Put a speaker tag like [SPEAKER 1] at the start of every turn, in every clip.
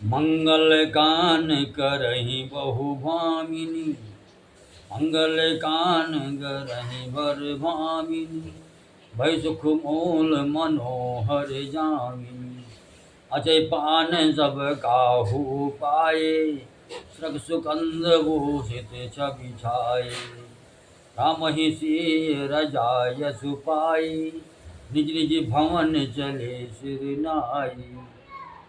[SPEAKER 1] मंगल गान करहि बहु भामिनी, मंगल गान करहि बर भामिनी, भय सुख मूल मनोहर जामिनी। अजय पान सब काहू पाए, सृग सुकंद भूषित छवि छाए। राम ही सिय रजाय सुपाई, निज निज भवन चले सिर नाई।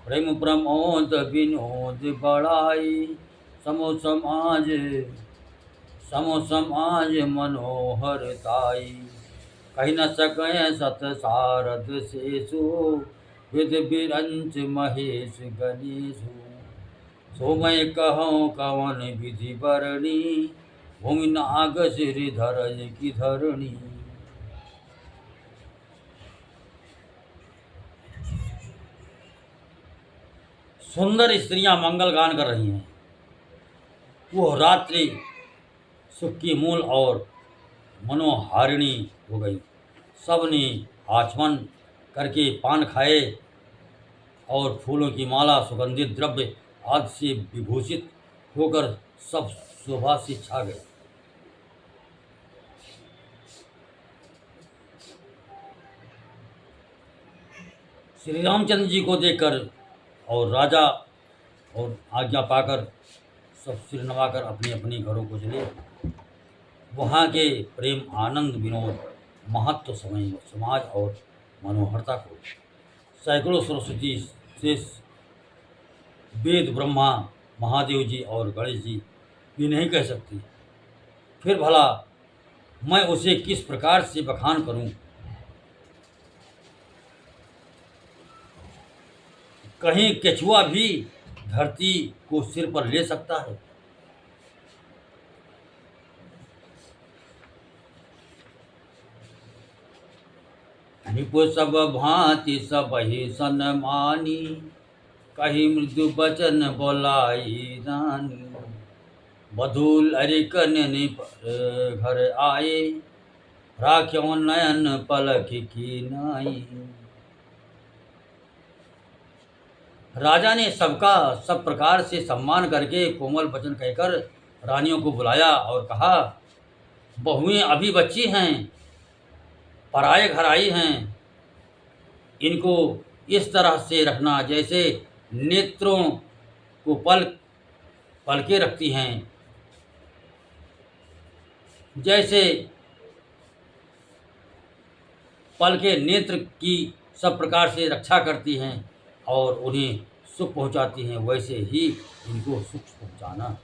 [SPEAKER 1] प्रेम प्रमोद विनोद बढ़ाई, समो समाज मनोहर ताई। कही न सकै सत सारथ शेषु, विध बिरंच महेश गणेशु। सो मैं कहूँ कवन विधि बरणी, भूमि नाग सिर धरय की धरणी। सुंदर स्त्रियां मंगल गान कर रही हैं। वो रात्रि सुख की मूल और मनोहारिणी हो गई। सबने आचमन करके पान खाए और फूलों की माला सुगंधित द्रव्य आदि से विभूषित होकर सब शोभा से छा गए। श्री रामचंद्र जी को देखकर और राजा और आज्ञा पाकर सब सिर नवाकर अपने अपने घरों को चले। वहाँ के प्रेम आनंद विनोद महत्व समय समाज और मनोहरता को सैकड़ों सरस्वती शेष वेद ब्रह्मा महादेव जी और गणेश जी भी नहीं कह सकती। फिर भला मैं उसे किस प्रकार से बखान करूं? कहीं केचुआ भी धरती को सिर पर ले सकता है? निपु सब भांति सब ही सन्मानी, कही मृदु बचन बोलाई रानी। बधूल अरिकन घर आए, राख्यों नयन पलक की नाई। राजा ने सबका सब प्रकार से सम्मान करके कोमल वचन कहकर रानियों को बुलाया और कहा, बहुएं अभी बच्ची हैं, पराये घर आई हैं। इनको इस तरह से रखना जैसे नेत्रों को पलके रखती हैं, जैसे पलके नेत्र की सब प्रकार से रक्षा करती हैं और उन्हें सुख पहुंचाती हैं, वैसे ही इनको सुख पहुंचाना।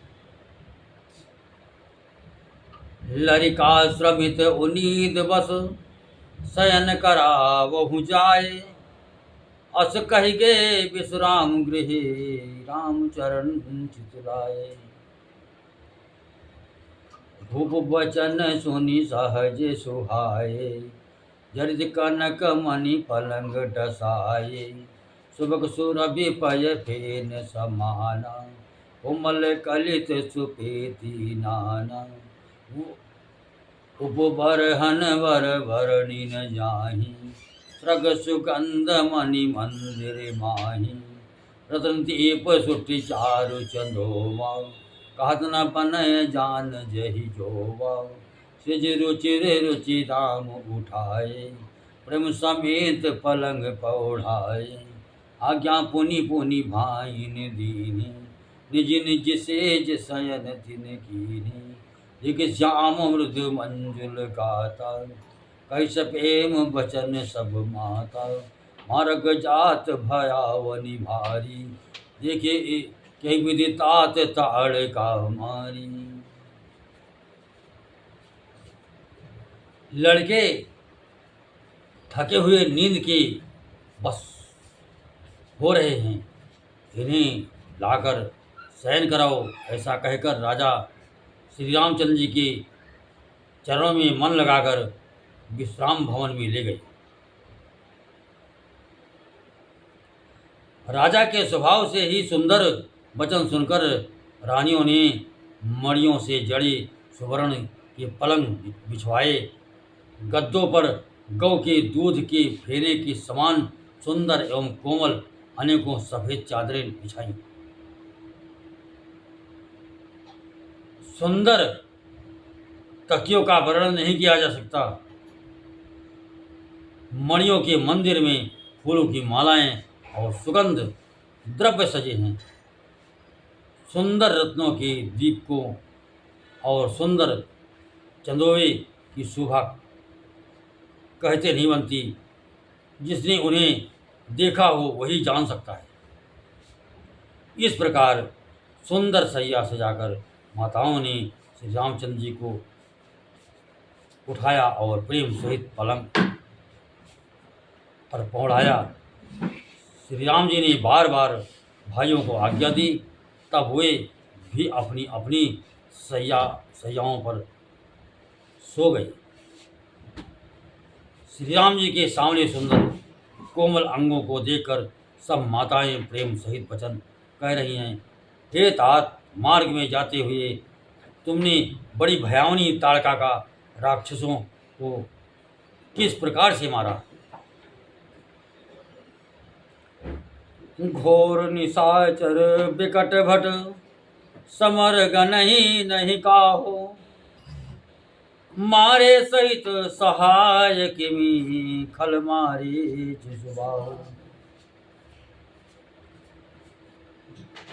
[SPEAKER 1] लरिका श्रमित उनीद बस, शयन करावहु जाए। अस कहि गे विश्राम गृहे, राम चरण चितलाए। भूप वचन सुनि सहज सुहाए, जरित कनक मणि पलंग डसाए। सुबक सुरभि पय फेन समाना, कोमल कलित सुपेती नाना। उपबरहन वर भरणी न जाहि, सृग सुगंध मणि मंदिर माहि। रतन दीप सुटि चारु चंदोमा, कहत न बनय जान जहि जोवा। सिज रुचिर रुचि राम उठाए, प्रेम समेत पलंग पौढ़ाए। आज्ञा पुनि पुनि भाइन दीनी, निज निज सेज शयन तिन कीनी। दिग श्याम मृदु मंजुल गाता, कैस प्रेम बचन सब माता। मार्ग जात भयावनि भारी, देखे के विदितात ताड़ का मारी। लड़के थके हुए नींद के बस हो रहे हैं, इन्हें लाकर शयन कराओ। ऐसा कहकर राजा श्री रामचंद्र जी के चरणों में मन लगाकर विश्राम भवन में ले गए। राजा के स्वभाव से ही सुंदर वचन सुनकर रानियों ने मणियों से जड़े सुवर्ण के पलंग बिछवाए। गद्दों पर गौ के दूध के फेने के समान सुंदर एवं कोमल अनेकों सफ़ेद चादरें बिछाई। सुंदर तकियों का वर्णन नहीं किया जा सकता। मणियों के मंदिर में फूलों की मालाएं और सुगंध द्रव्य सजे हैं। सुंदर रत्नों के दीपकों और सुंदर चंदोवे की शोभा कहते नहीं बनती। जिसने उन्हें देखा हो वही जान सकता है। इस प्रकार सुंदर सैया सजाकर माताओं ने श्री रामचंद्र जी को उठाया और प्रेम सहित पलंग पर पहुँचाया। श्री राम जी ने बार बार भाइयों को आज्ञा दी, तब वे भी अपनी अपनी सैयाओं पर सो गए। श्री राम जी के सामने सुंदर कोमल अंगों को देखकर सब माताएं प्रेम सहित वचन कह रही हैं, हे तात, मार्ग में जाते हुए तुमने बड़ी भयावनी ताड़का का राक्षसों को किस प्रकार से मारा। घोर निशाचर बिकट भट समर गनहि नहीं काहो, मारे सहित सहाय किमी खल मारे जुजुबाहो।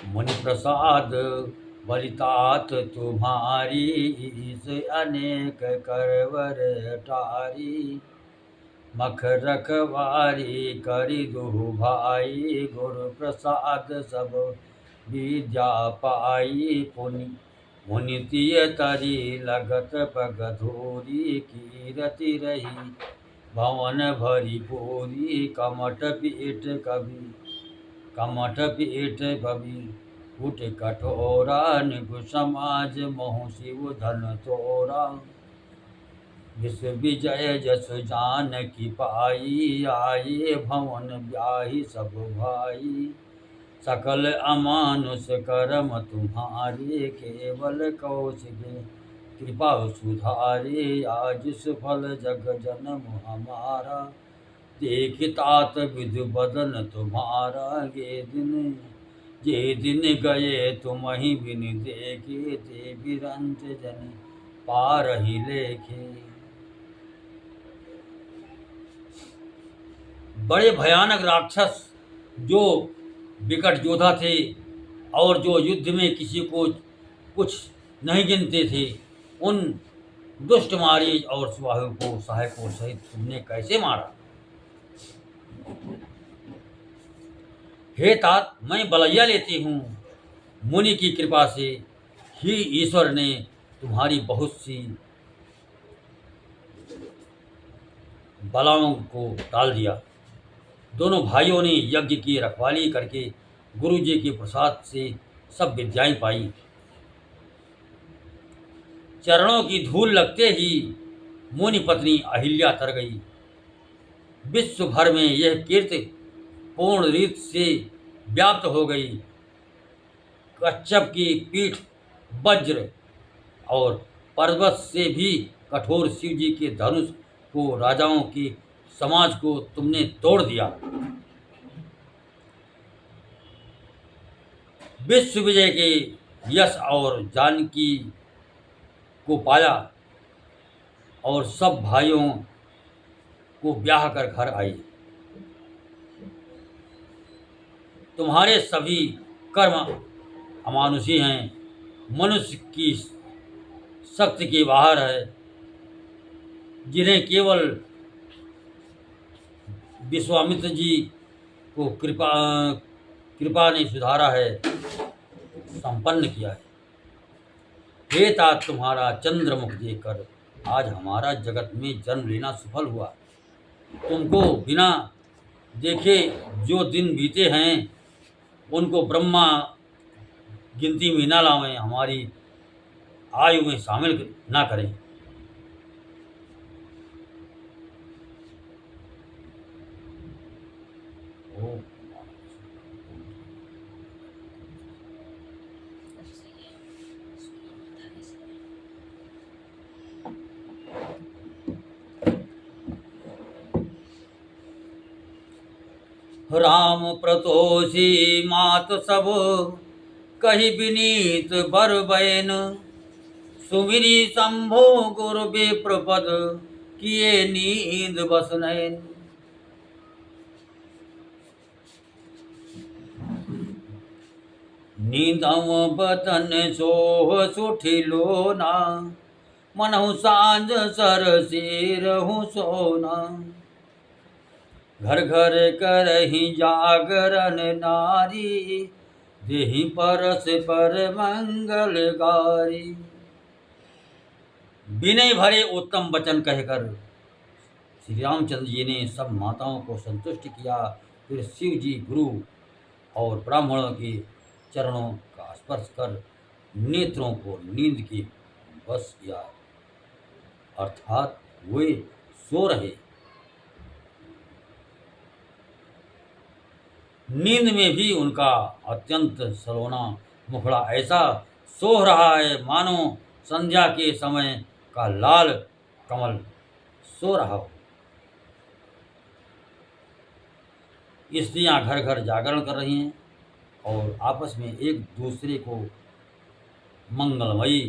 [SPEAKER 1] मुनि प्रसाद बलितात तुम्हारी, इस अनेक करवर टारी। मख रखवारी करी दुहु भाई, गुरु प्रसाद सब विद्या पाई। पुनि मुनि तिय तरी लगत पगधूरी, कीरति रही भवन भरी पूरी। कमठ पीठ कवि उठ कठोरा, निगु समाज मोहु शिव धन तोरा। विश्व विजय जस जान की पाई, आये भवन ब्याही सब भाई। सकल अमानुष करम तुम्हारे, केवल कौशिक कृपा सुधारे। आज सुफल जग जन्म हमारा, देखितात विधु बदन तुम्हारा। जे दिन गए तुम ही बिन देखे, ते बिरंच जन पार ही लेखे। बड़े भयानक राक्षस जो विकट योद्धा थे और जो युद्ध में किसी को कुछ नहीं गिनते थे, उन दुष्ट मारीच और सुबाहु को सहायकों सहित तुमने कैसे मारा। हे तात, मैं बलैया लेती हूँ। मुनि की कृपा से ही ईश्वर ने तुम्हारी बहुत सी बलाओं को टाल दिया। दोनों भाइयों ने यज्ञ की रखवाली करके गुरु जी के प्रसाद से सब विद्याएं पाई। चरणों की धूल लगते ही मुनि पत्नी अहिल्या तर गई। विश्व भर में यह कीर्ति पूर्ण रीत से व्याप्त हो गई। कच्छप की पीठ वज्र और पर्वत से भी कठोर शिव जी के धनुष को, राजाओं की समाज को तुमने तोड़ दिया। विश्व विजय के यश और जानकी को पाया और सब भाइयों को ब्याह कर घर आई। तुम्हारे सभी कर्म अमानुषी हैं, मनुष्य की शक्ति के बाहर है। जिन्हें केवल विश्वामित्र जी को कृपा ने सुधारा है, संपन्न किया है। हे तात, तुम्हारा चंद्रमुख देखकर आज हमारा जगत में जन्म लेना सफल हुआ। तुमको बिना देखे जो दिन बीते हैं उनको ब्रह्मा गिनती में न लावें, हमारी आयु में शामिल ना करें। राम प्रतोषी मात सब कही विनीत बर बैन, सुमिरी शंभो गुरु विप्रपद, किए नींद बस नैन। नींदम बतन सोह सुठिलो ना, मनहु सांझ सर सिरहु सोना। घर घर करहि जागरण नारी, देहि परस पर मंगल गारी। विनय भरे उत्तम वचन कहकर श्री रामचंद्र जी ने सब माताओं को संतुष्ट किया। फिर शिव जी गुरु और ब्राह्मणों के चरणों का स्पर्श कर नेत्रों को नींद की बस किया, अर्थात वे सो रहे। नींद में भी उनका अत्यंत सलोना मुखड़ा ऐसा सोह रहा है मानो संध्या के समय का लाल कमल सो रहा हो। स्त्रियां घर घर जागरण कर रही हैं और आपस में एक दूसरे को मंगलमयी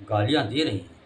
[SPEAKER 1] गालियां दे रही हैं।